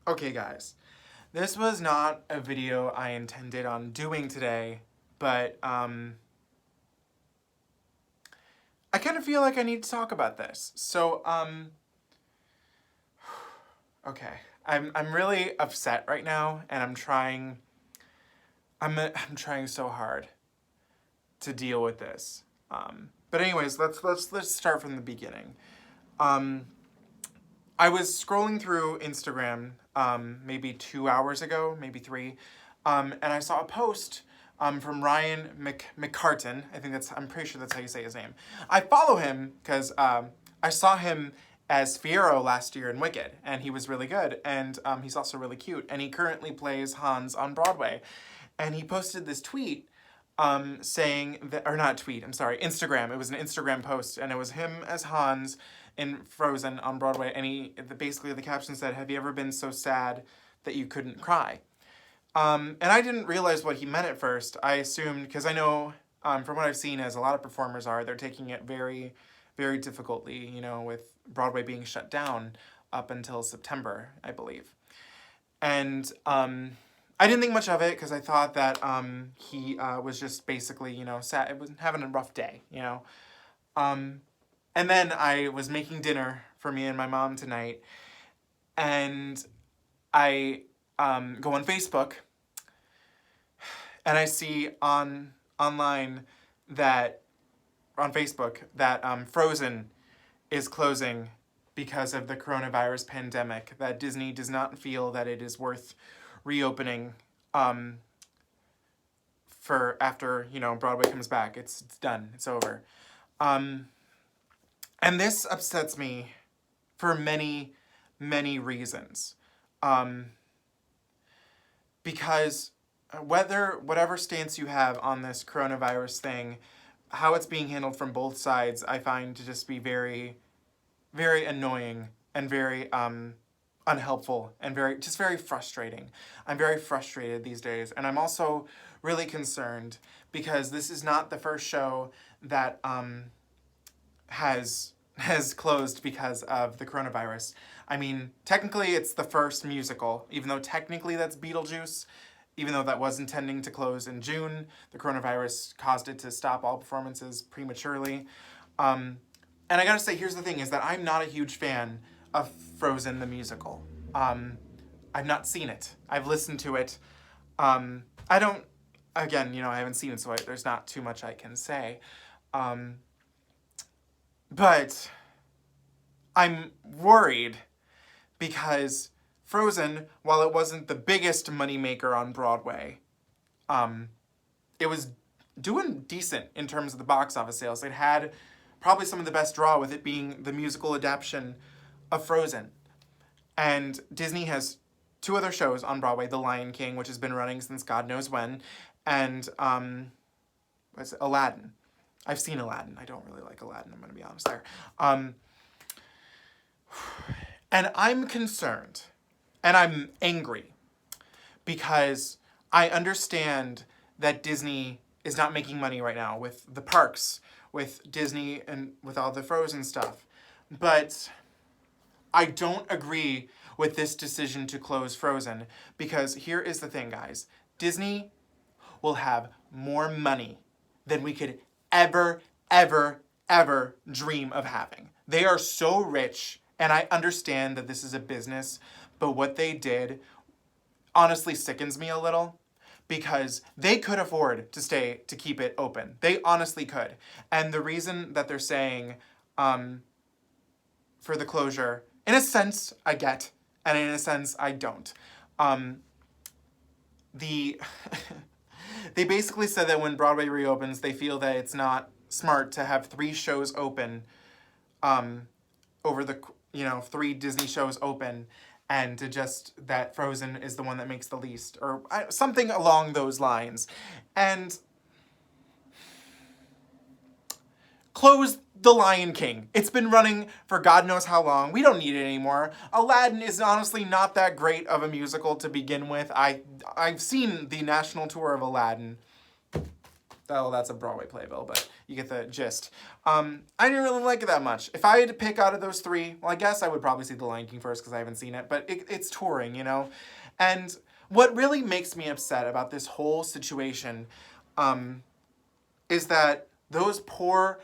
Okay, guys, this was not a video I intended on doing today, but I kind of feel like I need to talk about this. So, okay, I'm really upset right now, and I'm trying so hard to deal with this. But anyways, let's start from the beginning. I was scrolling through Instagram maybe 2 hours ago, maybe 3, and I saw a post from Ryan McCartan. I'm pretty sure that's how you say his name. I follow him because I saw him as Fiyero last year in Wicked, and he was really good, and he's also really cute, and he currently plays Hans on Broadway. And he posted this tweet saying that, or not tweet, I'm sorry, Instagram. It was an Instagram post, and it was him as Hans in Frozen on Broadway, and basically the caption said, "Have you ever been so sad that you couldn't cry?" And I didn't realize what he meant at first. I assumed, because I know from what I've seen, as a lot of performers are, they're taking it very, very difficultly, you know, with Broadway being shut down up until September, I believe. And I didn't think much of it because I thought that he was just basically, you know, sad. It was having a rough day, you know. And then I was making dinner for me and my mom tonight, and I go on Facebook, and I see online that on Facebook that Frozen is closing because of the coronavirus pandemic. That Disney does not feel that it is worth reopening for after, you know, Broadway comes back. It's done. It's over. And this upsets me for many, many reasons. Because whatever stance you have on this coronavirus thing, how it's being handled from both sides, I find to just be very, very annoying and very unhelpful and very frustrating. I'm very frustrated these days, and I'm also really concerned because this is not the first show that has closed because of the coronavirus. I mean, technically it's the first musical, even though technically that's Beetlejuice, even though that was intending to close in June. The coronavirus caused it to stop all performances prematurely. And I gotta say, here's the thing, is that I'm not a huge fan of Frozen the musical. I've not seen it. I've listened to it. Again, you know, I haven't seen it, so there's not too much I can say. But I'm worried because Frozen, while it wasn't the biggest moneymaker on Broadway, it was doing decent in terms of the box office sales. It had probably some of the best draw, with it being the musical adaptation of Frozen. And Disney has 2 other shows on Broadway, The Lion King, which has been running since God knows when, and Aladdin. I've seen Aladdin. I don't really like Aladdin, I'm going to be honest there. And I'm concerned, and I'm angry, because I understand that Disney is not making money right now with the parks, with Disney, and with all the Frozen stuff. But I don't agree with this decision to close Frozen, because here is the thing, guys. Disney will have more money than we could ever, ever, ever dream of having. They are so rich, and I understand that this is a business, but what they did honestly sickens me a little, because they could afford to keep it open. They honestly could. And the reason that they're saying for the closure, in a sense, I get, and in a sense, I don't. They basically said that when Broadway reopens, they feel that it's not smart to have 3 shows open, over the, 3 Disney shows open, and to just, that Frozen is the one that makes the least, or something along those lines. And close The Lion King. It's been running for God knows how long. We don't need it anymore. Aladdin is honestly not that great of a musical to begin with. I've seen the national tour of Aladdin. Oh, that's a Broadway playbill, but You get the gist. I didn't really like it that much. If I had to pick out of those three, well, I guess I would probably see The Lion King first because I haven't seen it, but it's touring, you know? And what really makes me upset about this whole situation is that those poor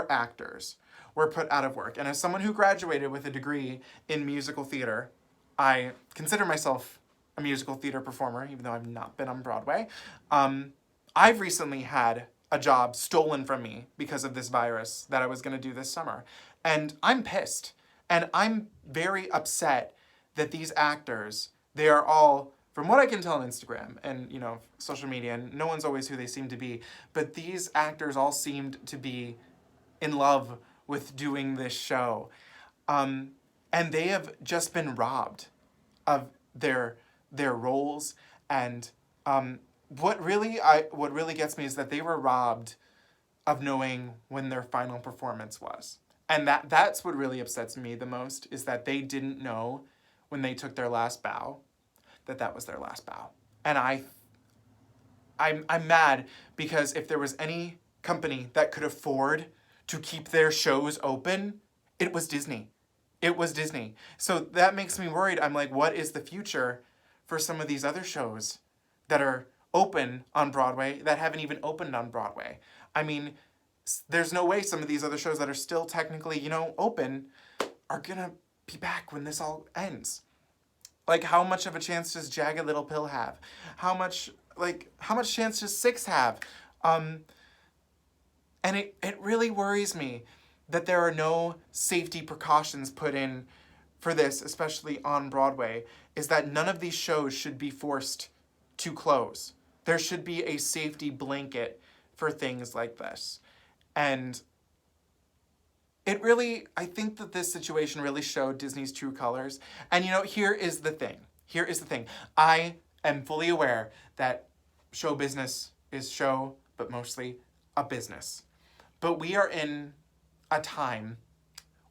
actors were put out of work. And as someone who graduated with a degree in musical theater, I consider myself a musical theater performer, even though I've not been on Broadway. I've recently had a job stolen from me because of this virus that I was going to do this summer. And I'm pissed. And I'm very upset that these actors, they are all, from what I can tell on Instagram and, you know, social media, and no one's always who they seem to be, but these actors all seemed to be in love with doing this show. And they have just been robbed of their roles. And what really gets me is that they were robbed of knowing when their final performance was. And that's what really upsets me the most, is that they didn't know when they took their last bow that was their last bow. And I'm mad because if there was any company that could afford to keep their shows open, it was Disney. It was Disney. So that makes me worried. I'm like, what is the future for some of these other shows that are open on Broadway that haven't even opened on Broadway? I mean, there's no way some of these other shows that are still technically, you know, open are gonna be back when this all ends. Like, how much of a chance does Jagged Little Pill have? How much chance does Six have? And it really worries me that there are no safety precautions put in for this, especially on Broadway, is that none of these shows should be forced to close. There should be a safety blanket for things like this. And I think that this situation really showed Disney's true colors. And, you know, here is the thing. I am fully aware that show business is show, but mostly a business. But we are in a time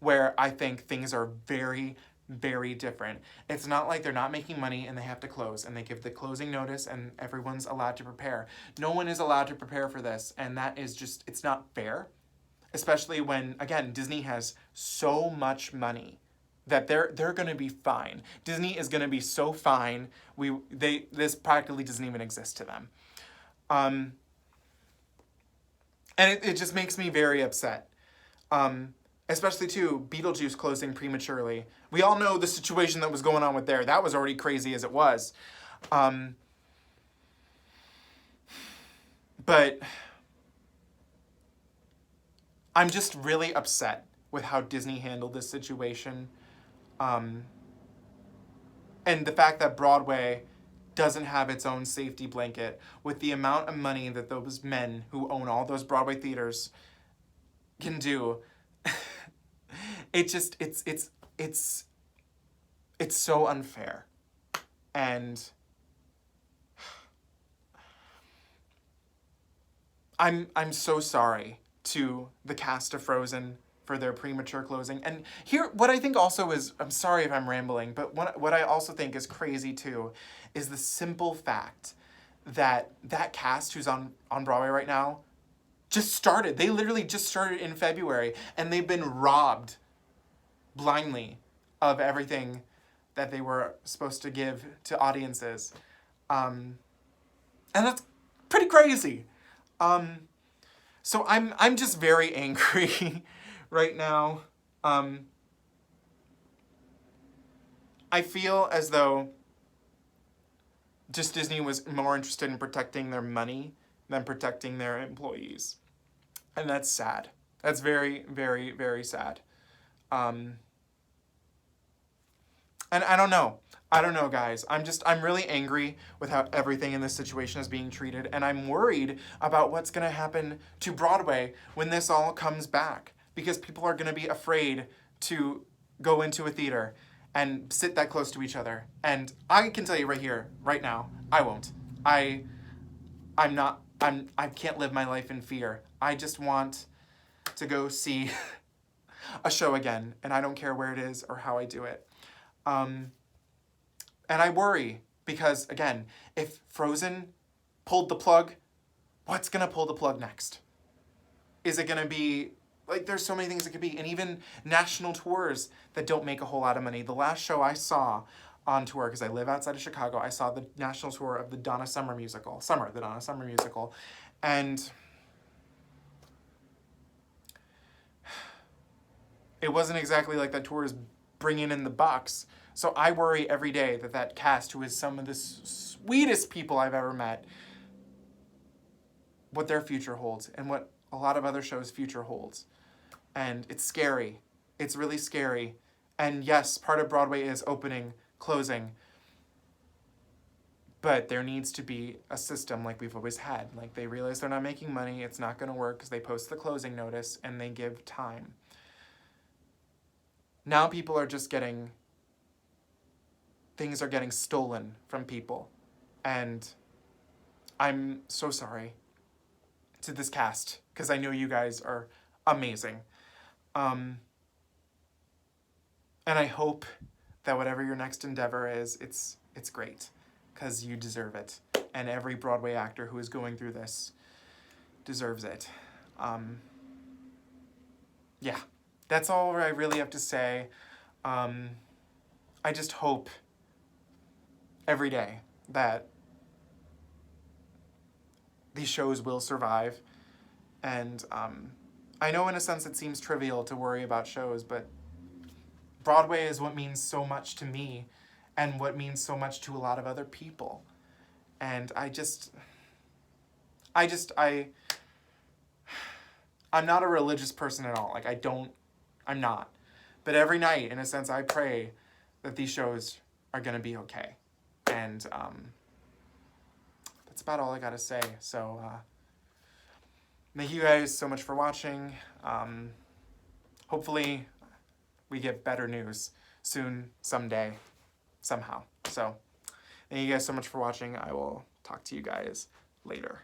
where I think things are very, very different. It's not like they're not making money and they have to close and they give the closing notice and everyone's allowed to prepare. No one is allowed to prepare for this, and that is just, it's not fair. Especially when, again, Disney has so much money that they're going to be fine. Disney is going to be so fine. This practically doesn't even exist to them. And it just makes me very upset. Especially, too, Beetlejuice closing prematurely. We all know the situation that was going on with there. That was already crazy as it was. But I'm just really upset with how Disney handled this situation. And the fact that Broadway doesn't have its own safety blanket with the amount of money that those men who own all those Broadway theaters can do. It's so unfair. And I'm so sorry to the cast of Frozen for their premature closing. And here, what I think also is, I'm sorry if I'm rambling, but what I also think is crazy too, is the simple fact that that cast who's on Broadway right now just started. They literally just started in February, and they've been robbed blindly of everything that they were supposed to give to audiences. And that's pretty crazy. So I'm just very angry right now. I feel as though just Disney was more interested in protecting their money than protecting their employees. And that's sad. That's very, very, very sad. And I don't know. I don't know, guys. I'm really angry with how everything in this situation is being treated, and I'm worried about what's going to happen to Broadway when this all comes back, because people are going to be afraid to go into a theater and sit that close to each other. And I can tell you right here, right now, I won't. I can't live my life in fear. I just want to go see a show again, and I don't care where it is or how I do it. And I worry because, again, if Frozen pulled the plug, what's going to pull the plug next? Is it gonna be, like, there's so many things it could be. And even national tours that don't make a whole lot of money. The last show I saw on tour, because I live outside of Chicago, I saw the national tour of the Donna Summer musical. The Donna Summer musical. And it wasn't exactly like that tour is bringing in the bucks. So I worry every day that that cast, who is some of the sweetest people I've ever met, what their future holds and what a lot of other shows' future holds. And it's scary. It's really scary. And yes, part of Broadway is opening, closing. But there needs to be a system like we've always had. Like, they realize they're not making money, it's not going to work, because they post the closing notice and they give time. Now people are just getting, things are getting stolen from people. And I'm so sorry to this cast, because I know you guys are amazing. And I hope that whatever your next endeavor is, it's great, because you deserve it. And every Broadway actor who is going through this deserves it. Yeah, that's all I really have to say. I just hope every day that these shows will survive. And I know in a sense it seems trivial to worry about shows, but Broadway is what means so much to me and what means so much to a lot of other people. And I'm not a religious person at all. Like, I'm not. But every night, in a sense, I pray that these shows are going to be okay. And that's about all I got to say. So thank you guys so much for watching. Hopefully we get better news soon, someday, somehow. So thank you guys so much for watching. I will talk to you guys later.